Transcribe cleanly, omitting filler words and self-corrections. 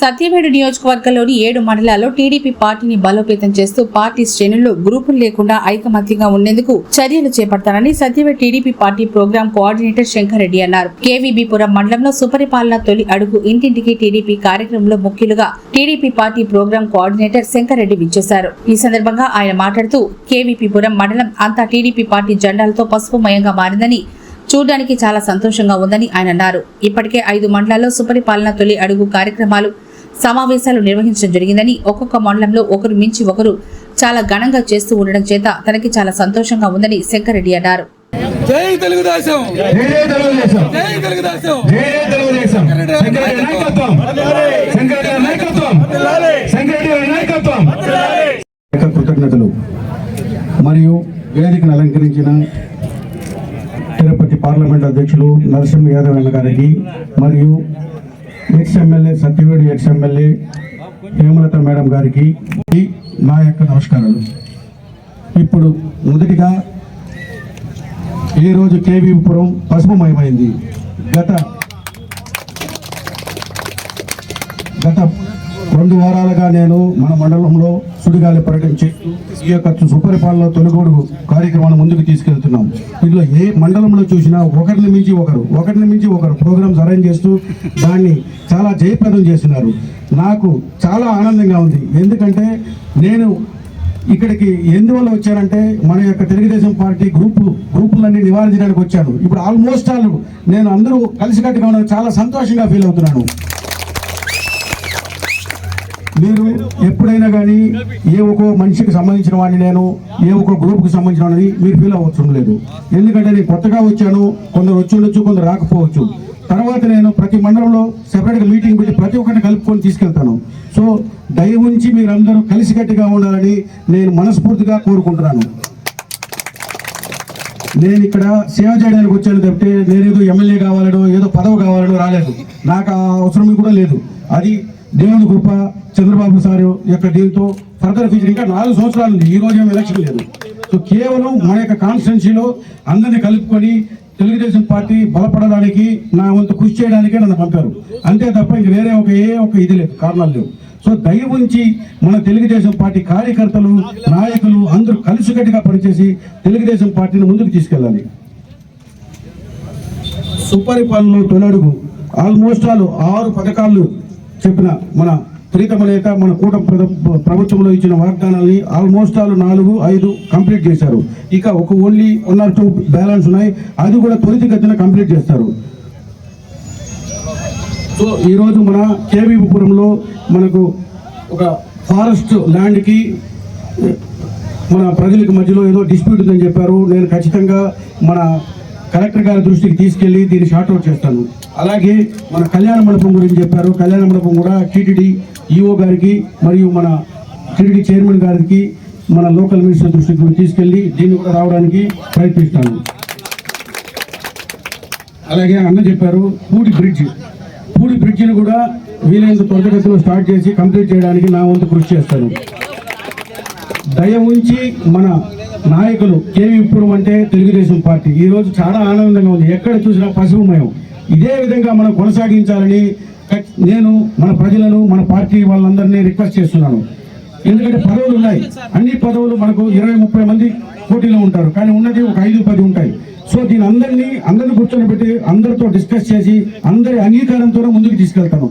సత్యవేడు నియోజకవర్గంలోని 7 మండలాల్లో టీడీపీ పార్టీని బలోపేతం చేస్తూ పార్టీ శ్రేణుల్లో గ్రూపులు లేకుండా ఐకమత్యంగా ఉండేందుకు చర్యలు చేపడతారని Satyavedu TDP party program coordinator Shankar Reddy అన్నారు. కేవీబీపురం మండలంలో సుపరిపాలన తొలి అడుగు ఇంటింటికి టీడీపీ కార్యక్రమంలో ముఖ్యులుగా TDP party program coordinator Shankar Reddy విచ్చేశారు. ఈ సందర్భంగా ఆయన మాట్లాడుతూ కేవీబీపురం మండలం అంతా టీడీపీ పార్టీ జెండాలతో పసుపుమయంగా మారిందని, చూడడానికి చాలా సంతోషంగా ఉందని ఆయన అన్నారు. ఇప్పటికే 5 మండలాల్లో సుపరిపాలన తొలి అడుగు కార్యక్రమాలు సమావేశాలు నిర్వహించడం జరిగిందని, ఒక్కొక్క మండలంలో ఒకరు మించి ఒకరు చాలా ఘనంగా చేస్తూ ఉండడం చేత తనకి చాలా సంతోషంగా ఉందని శంకర్ రెడ్డి అన్నారు. జై తెలుగుదేశం, జై తెలుగుదేశం, జై తెలుగుదేశం, జై తెలుగుదేశం. కృతజ్ఞతలు మరియు వేదికను అలంకరించిన తిరుపతి పార్లమెంట్ అధ్యక్షులు నరసింహ యాదవ్ అన్న గారికి మరియు ex-MLA Satyavedu ex-MLA Hemalatha madam గారికి నా యొక్క నమస్కారాలు. ఇప్పుడు మొదటిగా ఈరోజు కేవీపురం పసుపుమయమైంది. గత 2 వారాలుగా నేను మన మండలంలో సుడిగాలి పర్యటన చేస్తూ ఈ యొక్క సుపరిపాలన తొలిగొడుగు కార్యక్రమాన్ని ముందుకు తీసుకెళ్తున్నాం. ఇందులో ఏ మండలంలో చూసినా ఒకరిని మించి ఒకరు ప్రోగ్రామ్స్ అరేంజ్ చేస్తూ దాన్ని చాలా జయప్రదం చేస్తున్నారు. నాకు చాలా ఆనందంగా ఉంది. ఎందుకంటే నేను ఇక్కడికి ఎందువల్ల వచ్చానంటే మన యొక్క తెలుగుదేశం పార్టీ గ్రూపులన్నీ నివారించడానికి వచ్చాను. ఇప్పుడు ఆల్మోస్ట్ నేను అందరూ కలిసికట్టుగా ఉన్న చాలా సంతోషంగా ఫీల్ అవుతున్నాను. మీరు ఎప్పుడైనా కానీ ఏ ఒక్కో మనిషికి సంబంధించిన వాడిని, నేను ఏ ఒక్కో గ్రూప్కి సంబంధించిన వాడిని మీరు ఫీల్ అవ్వడం లేదు. ఎందుకంటే నేను కొత్తగా వచ్చాను, కొందరు వచ్చి ఉండొచ్చు, కొందరు రాకపోవచ్చు. తర్వాత నేను ప్రతి మండలంలో సెపరేట్గా మీటింగ్ పెట్టి ప్రతి ఒక్కరిని కలుపుకొని తీసుకెళ్తాను. సో దయ ఉంచి మీరందరూ కలిసికట్టుగా ఉండాలని నేను మనస్ఫూర్తిగా కోరుకుంటున్నాను. నేను ఇక్కడ సేవ చేయడానికి వచ్చాను తప్పితే నేనేదో ఎమ్మెల్యే కావాలనో ఏదో పదవి కావాలనో రాలేదు. నాకు ఆ అవసరం కూడా లేదు. అది దేవుని కృప, చంద్రబాబు సార్ యొక్క దీంతో ఫర్దర్ ఫ్యూచర్ ఇంకా 4 సంవత్సరాలు ఉంది. ఈ రోజు ఏమి ఎలక్షన్ లేదు. సో కేవలం మన యొక్క కాన్స్టిట్యున్సీలో అందరినీ కలుపుకొని తెలుగుదేశం పార్టీ బలపడడానికి నా వంతు కృషి చేయడానికే నన్ను పంపారు. అంతే తప్ప ఇంక వేరే ఒక ఇది లేదు, కారణాలు లేవు. సో దయ ఉంచి మన తెలుగుదేశం పార్టీ కార్యకర్తలు, నాయకులు అందరూ కలిసికట్టుగా పనిచేసి తెలుగుదేశం పార్టీని ముందుకు తీసుకెళ్ళాలి. సుపరిపాలనలో తొలడుగు ఆల్మోస్ట్ 6 పథకాలు చెప్పిన మన ప్రీతమ నేత మన కూటమి ప్రభుత్వంలో ఇచ్చిన వాగ్దానాన్ని ఆల్మోస్ట్ 4-5 కంప్లీట్ చేశారు. ఇక ఓన్లీ 1 or 2 బ్యాలెన్స్ ఉన్నాయి. అది కూడా త్వరితగతిన కంప్లీట్ చేస్తారు. సో ఈరోజు మన కేవీపురంలో మనకు ఒక ఫారెస్ట్ ల్యాండ్కి మన ప్రజలకు మధ్యలో ఏదో డిస్ప్యూట్ ఉందని చెప్పారు. నేను ఖచ్చితంగా మన కలెక్టర్ గారి దృష్టికి తీసుకెళ్లి దీన్ని షార్ట్అవుట్ చేస్తాను. అలాగే మన కళ్యాణ మండపం గురించి చెప్పారు. కళ్యాణ మండపం కూడా టీటీడీ ఈఓ గారికి మరియు మన టీటీడీ చైర్మన్ గారికి మన లోకల్ మినిస్టర్ దృష్టికి తీసుకెళ్లి దీన్ని కూడా రావడానికి ప్రయత్నిస్తాను. అలాగే అన్న చెప్పారు పూడి బ్రిడ్జిని కూడా వీలైనంత త్వరితగతిలో స్టార్ట్ చేసి కంప్లీట్ చేయడానికి నా వంతు కృషి చేస్తాను. దయ ఉంచి మన నాయకులు కేవీపురం అంటే తెలుగుదేశం పార్టీ ఈరోజు చాలా ఆనందంగా ఉంది. ఎక్కడ చూసినా పసుపుమయం. ఇదే విధంగా మనం కొనసాగించాలని నేను మన ప్రజలను, మన పార్టీ వాళ్ళందరినీ రిక్వెస్ట్ చేస్తున్నాను. ఎందుకంటే పదవులు ఉన్నాయి. అన్ని పదవులు మనకు 20-30 మంది పోటీలో ఉంటారు, కానీ ఉన్నది ఒక 5-10 ఉంటాయి. సో దీని అందరినీ కూర్చొని పెట్టి అందరితో డిస్కస్ చేసి అందరి అంగీకారంతో ముందుకు తీసుకెళ్తాను.